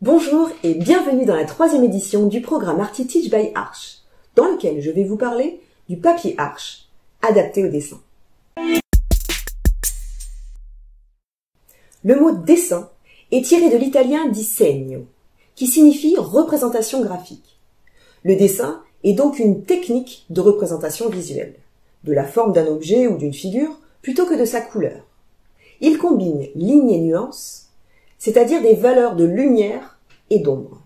Bonjour et bienvenue dans la 3e édition du programme ArtiTeach by Arch, dans lequel je vais vous parler du papier Arch, adapté au dessin. Le mot dessin est tiré de l'italien disegno, qui signifie représentation graphique. Le dessin est donc une technique de représentation visuelle, de la forme d'un objet ou d'une figure plutôt que de sa couleur. Il combine lignes et nuances, c'est-à-dire des valeurs de lumière et d'ombre.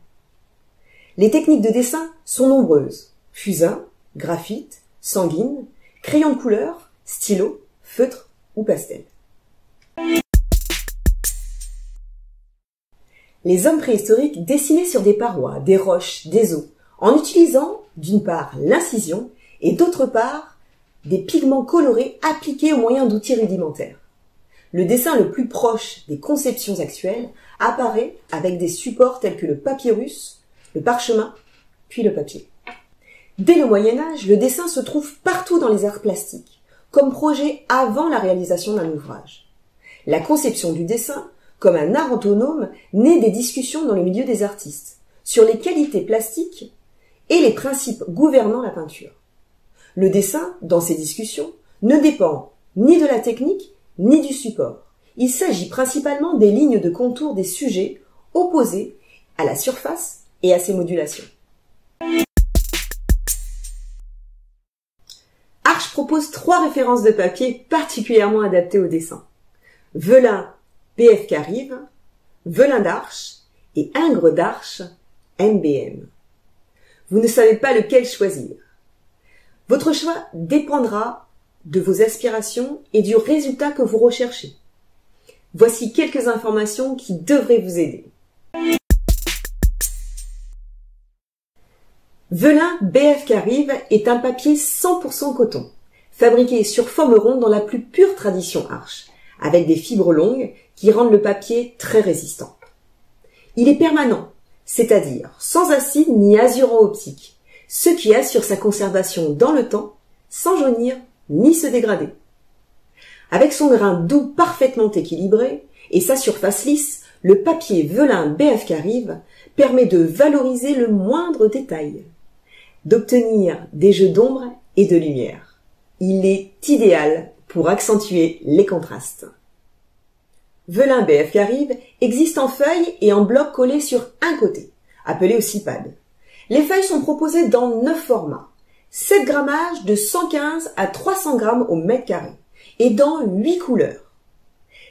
Les techniques de dessin sont nombreuses: fusain, graphite, sanguine, crayon de couleur, stylo, feutre ou pastel. Les hommes préhistoriques dessinaient sur des parois, des roches, des os, en utilisant d'une part l'incision et d'autre part des pigments colorés appliqués au moyen d'outils rudimentaires. Le dessin le plus proche des conceptions actuelles apparaît avec des supports tels que le papyrus, le parchemin, puis le papier. Dès le Moyen-Âge, le dessin se trouve partout dans les arts plastiques, comme projet avant la réalisation d'un ouvrage. La conception du dessin, comme un art autonome, naît des discussions dans le milieu des artistes, sur les qualités plastiques et les principes gouvernant la peinture. Le dessin, dans ces discussions, ne dépend ni de la technique, ni du support. Il s'agit principalement des lignes de contour des sujets opposées à la surface et à ses modulations. Arch propose 3 références de papier particulièrement adaptées au dessin: Velin BFK Rive, Velin d'Arch et Ingres d'Arch MBM. Vous ne savez pas lequel choisir. Votre choix dépendra de vos aspirations et du résultat que vous recherchez. Voici quelques informations qui devraient vous aider. Velin BFK Rive est un papier 100% coton, fabriqué sur forme ronde dans la plus pure tradition Arch, avec des fibres longues qui rendent le papier très résistant. Il est permanent, c'est-à-dire sans acide ni azurant optique, ce qui assure sa conservation dans le temps, sans jaunir ni se dégrader. Avec son grain doux parfaitement équilibré et sa surface lisse, le papier Velin BFK Rive permet de valoriser le moindre détail, d'obtenir des jeux d'ombre et de lumière. Il est idéal pour accentuer les contrastes. Velin BFK Rive existe en feuilles et en blocs collés sur un côté, appelé aussi pad. Les feuilles sont proposées dans 9 formats: 7 grammages de 115 à 300 grammes au mètre carré, et dans 8 couleurs.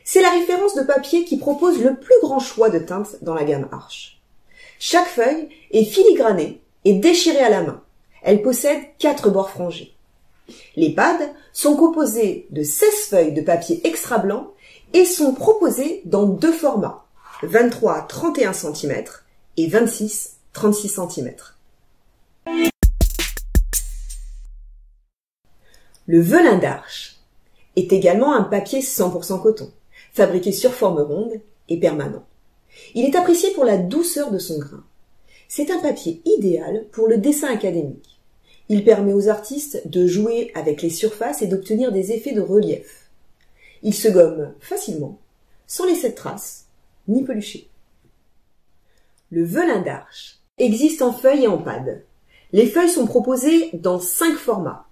C'est la référence de papier qui propose le plus grand choix de teintes dans la gamme Arch. Chaque feuille est filigranée et déchirée à la main. Elle possède 4 bords frangés. Les pads sont composés de 16 feuilles de papier extra blanc et sont proposés dans 2 formats, 23-31 cm et 26-36 cm. Le Velin d'Arch est également un papier 100% coton, fabriqué sur forme ronde et permanent. Il est apprécié pour la douceur de son grain. C'est un papier idéal pour le dessin académique. Il permet aux artistes de jouer avec les surfaces et d'obtenir des effets de relief. Il se gomme facilement, sans laisser de traces, ni pelucher. Le Velin d'Arch existe en feuilles et en pad. Les feuilles sont proposées dans 5 formats.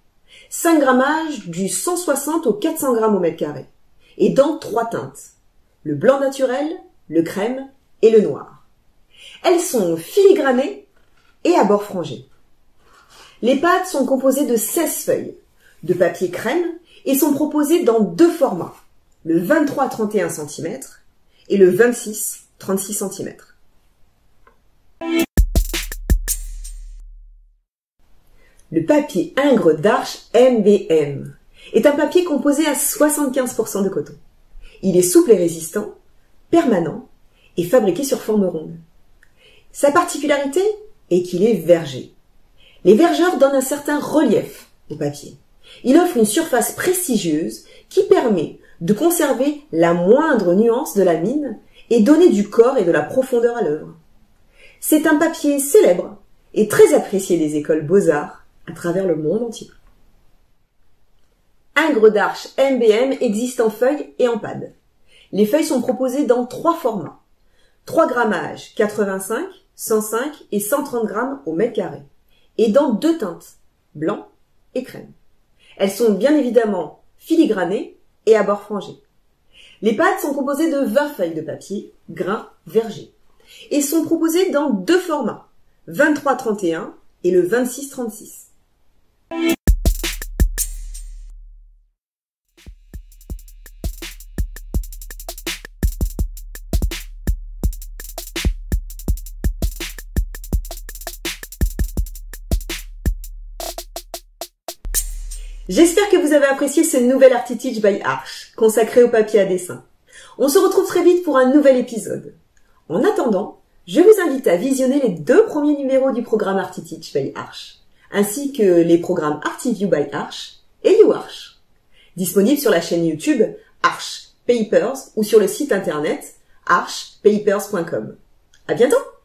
5 grammages du 160 au 400 grammes au mètre carré, et dans 3 teintes: le blanc naturel, le crème et le noir. Elles sont filigranées et à bords frangés. Les pads sont composés de 16 feuilles de papier crème et sont proposées dans 2 formats, le 23-31 cm et le 26-36 cm. Le papier Ingres d'Arch MBM est un papier composé à 75% de coton. Il est souple et résistant, permanent et fabriqué sur forme ronde. Sa particularité est qu'il est vergé. Les vergeurs donnent un certain relief au papier. Il offre une surface prestigieuse qui permet de conserver la moindre nuance de la mine et donner du corps et de la profondeur à l'œuvre. C'est un papier célèbre et très apprécié des écoles beaux-arts à travers le monde entier. Ingres d'Arch MBM existe en feuilles et en pad. Les feuilles sont proposées dans 3 formats: 3 grammages, 85, 105 et 130 grammes au mètre carré. Et dans 2 teintes, blanc et crème. Elles sont bien évidemment filigranées et à bord frangé. Les pâtes sont composées de 20 feuilles de papier, grain verger, et sont proposées dans 2 formats, 23-31 et le 26-36. J'espère que vous avez apprécié ce nouvel Arti-Teach by Arch, consacré au papier à dessin. On se retrouve très vite pour un nouvel épisode. En attendant, je vous invite à visionner les 2 premiers numéros du programme Arti-Teach by Arch, ainsi que les programmes Artiview by Arch et YouArch, disponibles sur la chaîne YouTube Arch Papers ou sur le site internet archpapers.com. À bientôt!